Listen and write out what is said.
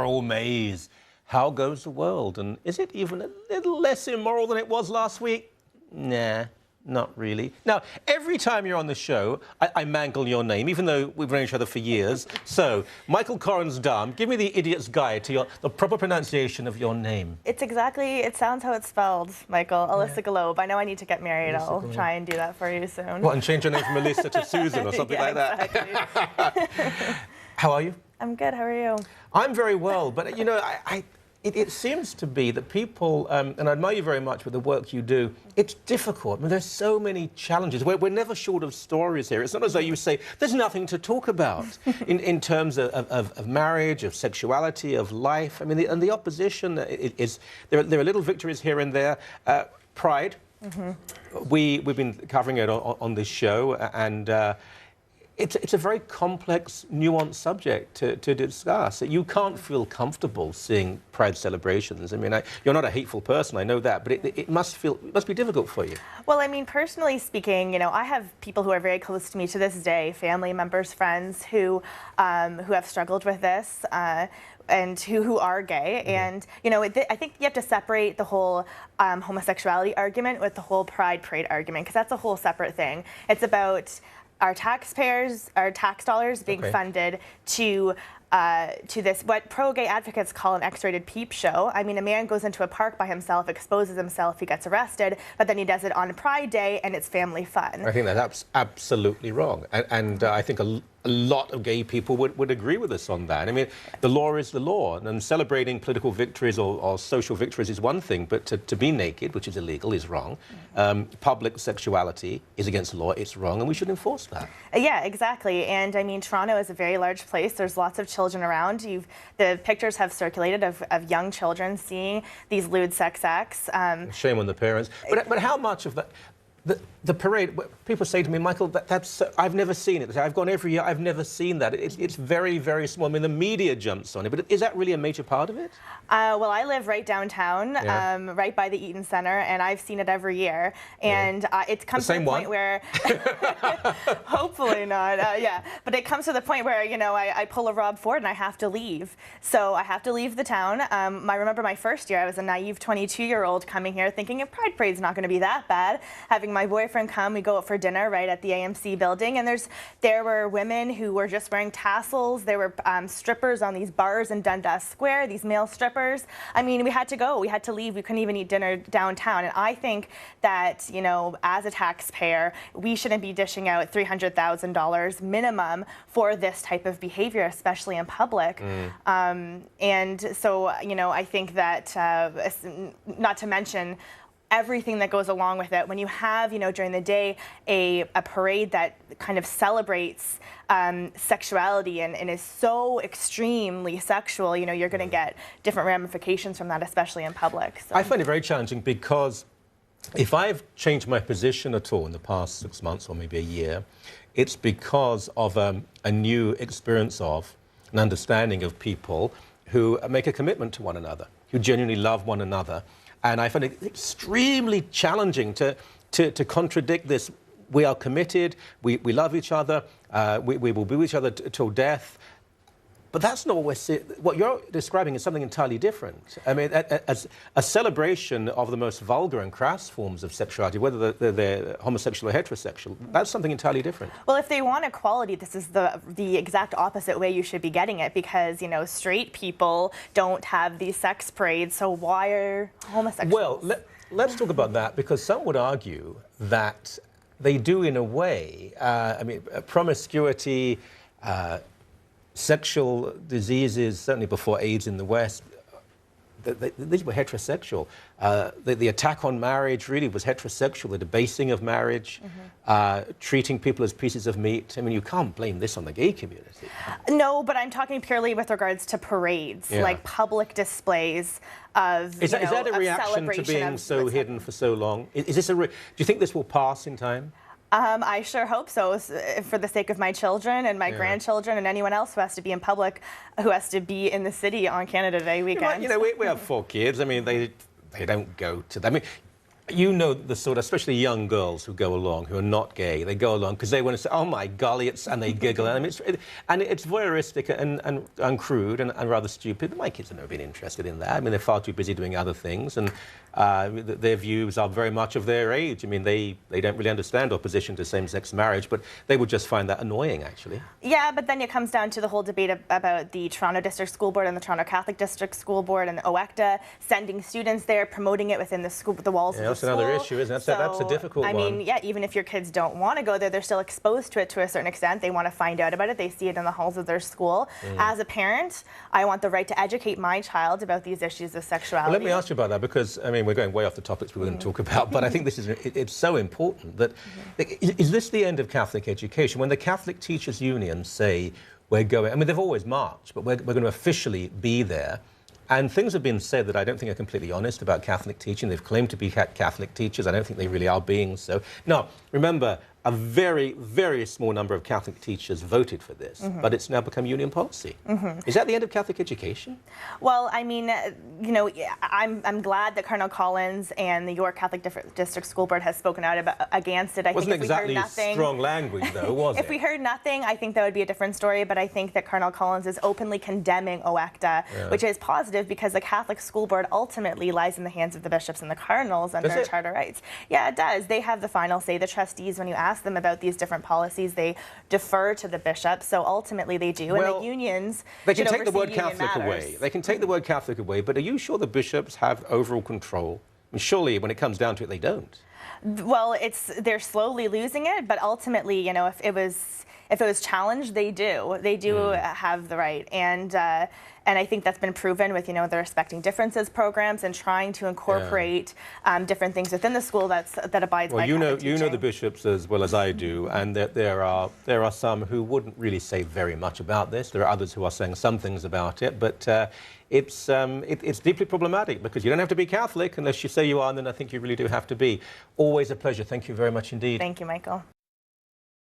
Moral Maze. How goes the world? And is it even a little less immoral than it was last week? Nah, not really. Now, every time you're on the show, I mangle your name, even though we've known each other for years. So, Michael Corrins Dam, give me the idiot's guide to the proper pronunciation of your name. It sounds how it's spelled, Michael. Alyssa Globe. I know I need to get married. I'll try and do that for you soon. What, and change your name from Alyssa to Susan or something like that? Exactly. How are you? I'm good. How are you? I'm very well, but you know, it seems to be that people, and I admire you very much with the work you do, it's difficult. I mean, there's so many challenges. We're never short of stories here. It's not as though you say, there's nothing to talk about in terms of marriage, of sexuality, of life. I mean, and the opposition is, there are little victories here and there. Pride, we've been covering it on this show, and it's a very complex, nuanced subject to discuss. You can't feel comfortable seeing Pride celebrations. I mean, you're not a hateful person, I know that, but it must be difficult for you. Well, I mean, personally speaking, you know, I have people who are very close to me to this day, family members, friends who have struggled with this. And who are gay, and you know, I think you have to separate the whole homosexuality argument with the whole Pride Parade argument, because that's a whole separate thing. It's about our taxpayers, our tax dollars being funded to this, what pro-gay advocates call an X-rated peep show. I mean, a man goes into a park by himself, exposes himself, he gets arrested, but then he does it on Pride Day, and it's family fun. I think that's absolutely wrong, and I think a lot of gay people would agree with us on that. I mean, the law is the law, and celebrating political victories or social victories is one thing, but to be naked, which is illegal, is wrong. Public sexuality is against the law, it's wrong, and we should enforce that. Yeah, exactly. And I mean, Toronto is a very large place. There's lots of children around. The pictures have circulated of young children seeing these lewd sex acts. Shame on the parents. But how much of that? The parade, people say to me, Michael, I've never seen it. I've gone every year, I've never seen that. It's very, very small. I mean, the media jumps on it, but is that really a major part of it? Well, I live right downtown, right by the Eaton Center, and I've seen it every year. And it comes to the point where, hopefully not, but it comes to the point where, you know, I pull a Rob Ford and I have to leave. So I have to leave the town. I remember my first year, I was a naive 22-year-old coming here thinking a Pride Parade's not going to be that bad. Having my boyfriend come, we go out for dinner right at the AMC building, and there were women who were just wearing tassels. There were strippers on these bars in Dundas Square, these male strippers. I mean, we had to go. We had to leave. We couldn't even eat dinner downtown. And I think that, you know, as a taxpayer, we shouldn't be dishing out $300,000 minimum for this type of behavior, especially in public. And so, you know, I think that, not to mention everything that goes along with it. When you have, you know, during the day, a parade that kind of celebrates sexuality and is so extremely sexual, you know, you're going to get different ramifications from that, especially in public. So. I find it very challenging because if I've changed my position at all in the past 6 months or maybe a year, it's because of a new experience of an understanding of people who make a commitment to one another, who genuinely love one another. And I find it extremely challenging to contradict this. We are committed, we love each other, we will be with each other till death. But that's not what we're seeing. What you're describing is something entirely different. I mean, as a celebration of the most vulgar and crass forms of sexuality, whether they're homosexual or heterosexual, that's something entirely different. Well, if they want equality, this is the exact opposite way you should be getting it, because, you know, straight people don't have these sex parades, so why are homosexuals? Well, let's talk about that, because some would argue that they do in a way. I mean, promiscuity, sexual diseases, certainly before AIDS in the West, these were heterosexual. The attack on marriage really was heterosexual, the debasing of marriage, treating people as pieces of meat. I mean, you can't blame this on the gay community. No, but I'm talking purely with regards to parades, like public displays of, is that a reaction to being so hidden for so long? Is this do you think this will pass in time? I sure hope so, for the sake of my children and my grandchildren and anyone else who has to be in public, who has to be in the city on Canada Day weekend. You know, we have 4 kids. I mean, they don't go to them. I mean, You know the sort of, especially young girls who go along, who are not gay, they go along because they want to say, oh my golly, and they giggle. I mean, it's voyeuristic and crude and rather stupid. My kids have never been interested in that. I mean, they're far too busy doing other things, and their views are very much of their age. I mean, they don't really understand opposition to same-sex marriage, but they would just find that annoying, actually. Yeah, but then it comes down to the whole debate about the Toronto District School Board and the Toronto Catholic District School Board and OECTA sending students there, promoting it within the school, the walls of the school. That's another issue, isn't it? So, that's a difficult one. I mean, yeah, even if your kids don't want to go there, they're still exposed to it to a certain extent. They want to find out about it. They see it in the halls of their school. As a parent, I want the right to educate my child about these issues of sexuality. Well, let me ask you about that, because, I mean, we're going way off the topics we were going to talk about, but I think this is, it's so important that, is this the end of Catholic education? When the Catholic Teachers Union say, we're going, I mean, they've always marched, but we're going to officially be there. And things have been said that I don't think are completely honest about Catholic teaching. They've claimed to be Catholic teachers. I don't think they really are being so. Now, remember, a very, very small number of Catholic teachers voted for this, but it's now become union policy. Is that the end of Catholic education? Well, I mean, you know, I'm glad that Cardinal Collins and the York Catholic District School Board has spoken out against it. Wasn't exactly strong language, though, was it? If we heard nothing, I think that would be a different story, but I think that Cardinal Collins is openly condemning OECTA, which is positive because the Catholic School Board ultimately lies in the hands of the bishops and the cardinals under charter rights. Yeah, it does. They have the final say. The trustees, when you ask them about these different policies, they defer to the bishops, so ultimately they do. Well, and the unions, they can take the word Catholic away. They can take the word Catholic away, but are you sure the bishops have overall control? I mean, surely, when it comes down to it, they don't. Well, they're slowly losing it, but ultimately, you know, if it was challenged, they do. They do have the right, and I think that's been proven with, you know, the Respecting Differences programs and trying to incorporate different things within the school that abides by Catholic teaching. You know the bishops as well as I do, and there are some who wouldn't really say very much about this. There are others who are saying some things about it, but it's deeply problematic because you don't have to be Catholic unless you say you are, and then I think you really do have to be. Always a pleasure. Thank you very much indeed. Thank you, Michael.